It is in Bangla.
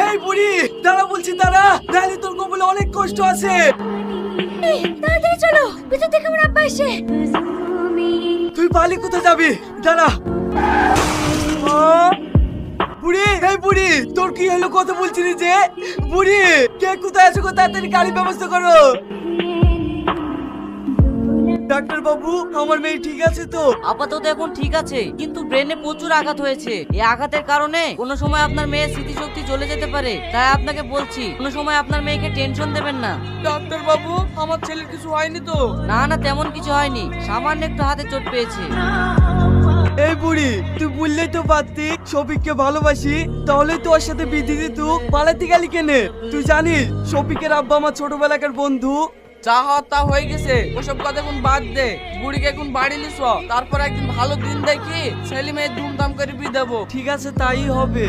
এই বুড়ি দাঁড়া বলছি, দাঁড়া, নাহলে তোর কপালে অনেক কষ্ট আছে। এই তাড়াতাড়ি চলো, ভিতর থেকে আমার আব্বা এসে। তুই পালি কোথায় যাবি? দাঁড়া। বুড়ি, এই বুড়ি, তোর কি হলো? কথা বলছিলি যে? বুড়ি, কে কোথায় আছো? তাড়াতাড়ি গাড়ি ব্যবস্থা করো। ডাক্তার বাবু, আমার মেয়ে ঠিক আছে তো? আপাতত এখন ঠিক আছে, কিন্তু ব্রেনে প্রচুর আঘাত হয়েছে। এই আঘাতের কারণে কোনো সময় আপনার মেয়ের স্মৃতিশক্তি চলে যেতে পারে। তাই আপনাকে বলছি, কোনো সময় আপনার মেয়েকে টেনশন দেবেন না। ডাক্তার বাবু, আমার ছেলের কিছু হয়নি তো? না না, তেমন কিছু হয়নি, সামান্য একটু হাতে চোট পেয়েছে। এই বুড়ি, তুই বললেই তো পারতি শফিককে ভালোবাসি, তাহলে তো ওর সাথে বিধি দিত, পালাতে গেলি কেনে? তুই জানিস শফিকের আব্বা আমার ছোটবেলাকার বন্ধু। যা হওয়ার তা হয়ে গেছে, ওসব কথা এখন বাদ দে। বুড়িকে এখন বাড়ি নিস, তারপর একদিন ভালো দিন দেখি ছেলে মেয়ে ধুমধাম করে বিয়ে দেবো। ঠিক আছে, তাই হবে।